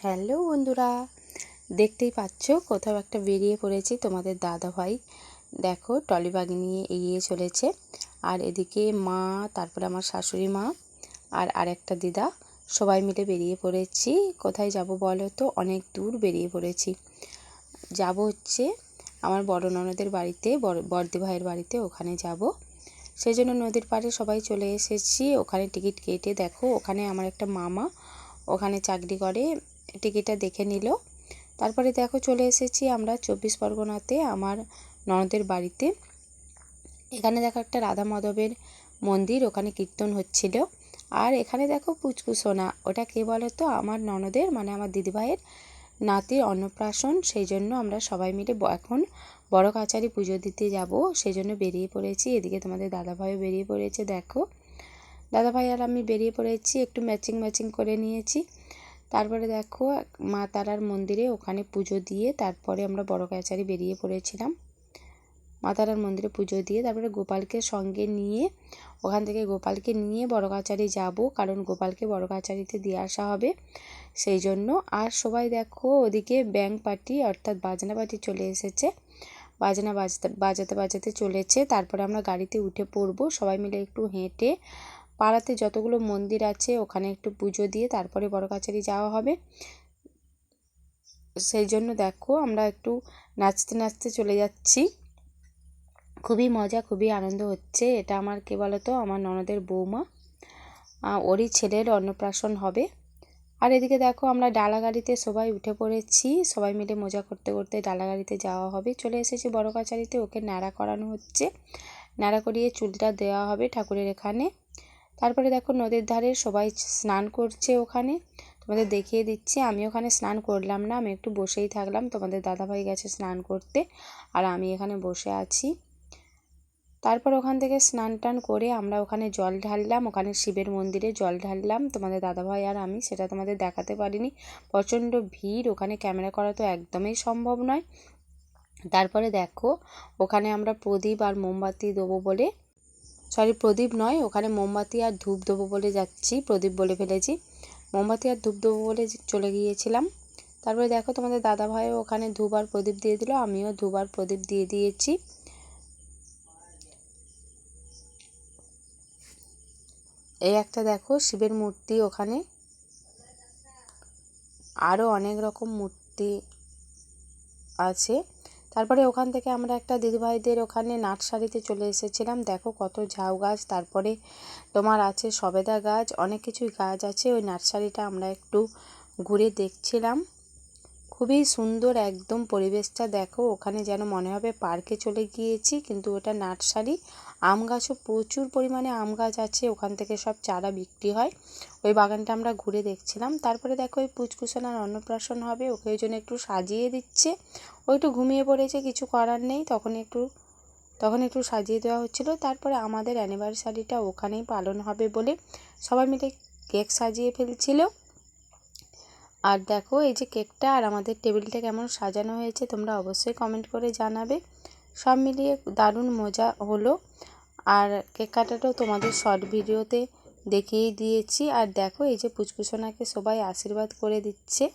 Hello বন্ধুরা, দেখতেই পাচ্ছ কোথাও একটা বেরিয়ে পড়েছি তোমাদের দাদা ভাই। দেখো টলি ব্যাগ নিয়ে এগিয়ে চলেছে, আর এদিকে মা, তারপরে আমার শাশুড়ি মা আর আরেকটা দিদা সবাই মিলে বেরিয়ে পড়েছি। কোথায় যাব বলো তো? অনেক দূর বেরিয়ে পড়েছি। যাব হচ্ছে আমার বড় ননদের বাড়িতে, বড়দি ভাইয়ের বাড়িতে, ওখানে যাব। সেই জন্য নদীর পাড়ে সবাই চলে এসেছি। ওখানে টিকিট কেটে দেখো, ওখানে আমার একটা মামা ওখানে চাকরি করে, টিকিটটা দেখে নিল। তারপরে দেখো চলে এসেছি আমরা 24 পরগনাতে আমার ননদের বাড়িতে। এখানে দেখো একটা রাধা মাধবের মন্দির, ওখানে কীর্তন হচ্ছিল। আর এখানে দেখো পুচকু সোনা, ওটা কে বলো তো? আমার ননদের মানে আমার দিদিভাইয়ের নাতির অন্নপ্রাশন। সেই জন্য আমরা সবাই মিলে এখন বড় কাচারি পুজো দিতে যাব, সেই জন্য বেরিয়ে পড়েছি। এদিকে তোমাদের দাদাভাইও বেরিয়ে পড়েছে। দেখো দাদাভাই আর আমি বেরিয়ে পড়েছি, একটু ম্যাচিং করে নিয়েছি। তারপরে দেখো মা তারার মন্দিরে ওখানে পুজো দিয়ে তারপরে আমরা বড় কাচারি বেরিয়ে পড়েছিলাম। মা তারার মন্দিরে পুজো দিয়ে তারপরে গোপালকে সঙ্গে নিয়ে ওখান থেকে গোপালকে নিয়ে বড় কাচারি যাব, কারণ গোপালকে বড় কাচারিতে দিয়ে আসা হবে সেই জন্য। আর সবাই দেখো ওদিকে ব্যাংক পার্টি অর্থাৎ বাজনা পার্টি চলে এসেছে, বাজনা বাজাতে চলেছে। তারপরে আমরা গাড়িতে উঠে পড়ব, সবাই মিলে একটু হেঁটে পাড়াতে যতগুলো মন্দির আছে ওখানে একটু পুজো দিয়ে তারপরে বড় কাচারি যাওয়া হবে। সেই জন্য দেখো আমরা একটু নাচতে চলে যাচ্ছি। খুবই মজা, খুবই আনন্দ হচ্ছে। এটা আমার কে বলো তো? আমার ননদের বৌমা, ওরই ছেলের অন্নপ্রাশন হবে। আর এদিকে দেখো আমরা ডালা গাড়িতে সবাই উঠে পড়েছি, সবাই মিলে মজা করতে করতে ডালা গাড়িতে যাওয়া হবে। চলে এসেছি বড় কাচারিতে, ওকে ন্যাড়া করানো হচ্ছে, ন্যাড়া করিয়ে চুলটা দেওয়া হবে ঠাকুরের এখানে। তারপরে দেখো নদীর ধারে সবাই স্নান করছে ওখানে, তোমাদের দেখিয়ে দিচ্ছি। আমি ওখানে স্নান করলাম না, আমি একটু বসেই থাকলাম। তোমাদের দাদাভাই গেছে স্নান করতে আর আমি এখানে বসে আছি। তারপর ওখান থেকে স্নান টান করে আমরা ওখানে জল ঢাললাম, ওখানে শিবের মন্দিরে জল ঢাললাম তোমাদের দাদাভাই আর আমি। সেটা তোমাদের দেখাতে পারিনি, প্রচণ্ড ভিড়, ওখানে ক্যামেরা করা তো একদমই সম্ভব নয়। তারপরে দেখো ওখানে আমরা প্রদীপ আর মোমবাতি দেবো বলে, প্রদীপ নয়, ওখানে মোমবাতি আর ধূপ দেবো বলে যাচ্ছি, প্রদীপ বলে ফেলেছি। মোমবাতি আর ধূপ দেবো বলে চলে গিয়েছিলাম। তারপরে দেখো তোমাদের দাদাভাইও ওখানে ধূপ আর প্রদীপ দিয়ে দিল, আমিও ধূপ আর প্রদীপ দিয়ে দিয়েছি। এই একটা দেখো শিবের মূর্তি, ওখানে আরও অনেক রকম মূর্তি আছে। তারপরে ওখান থেকে আমরা একটা দিদিভাইদের ওখানে নার্সারিতে চলে এসেছিলাম। দেখো কত ঝাউ গাছ, তারপরে তোমার আছে সবেদা গাছ, অনেক কিছুই গাছ আছে। ওই নার্সারিটা আমরা একটু ঘুরে দেখছিলাম, খুবই সুন্দর একদম পরিবেশটা। দেখো ওখানে যেন মনে হবে পার্কে চলে গিয়েছি, কিন্তু ওটা নার্সারি। আম গাছও প্রচুর পরিমাণে আম গাছ আছে, ওখান থেকে সব চারা বিক্রি হয়। ওই বাগানটা আমরা ঘুরে দেখছিলাম। তারপরে দেখো ওই পুচকুসোনার অন্নপ্রাশন হবে, ওকে ওই জন্য একটু সাজিয়ে দিচ্ছে। ও একটু ঘুমিয়ে পড়েছে, কিছু করার নেই, তখন একটু সাজিয়ে দেওয়া হচ্ছিলো। তারপরে আমাদের অ্যানিভার্সারিটা ওখানেই পালন হবে বলে সবাই মিলে কেক সাজিয়ে ফেলছিল। আর দেখো এই যে কেকটা আর আমাদের টেবিলটা কেমন সাজানো হয়েছে তোমরা অবশ্যই কমেন্ট করে জানাবে। সব মিলিয়ে দারুণ মজা হলো। আর কেক কাটাটাও তোমাদের শর্ট ভিডিওতে দেখিয়ে দিয়েছি। আর দেখো এই যে পুচকুসোনাকে সবাই আশীর্বাদ করে দিচ্ছে।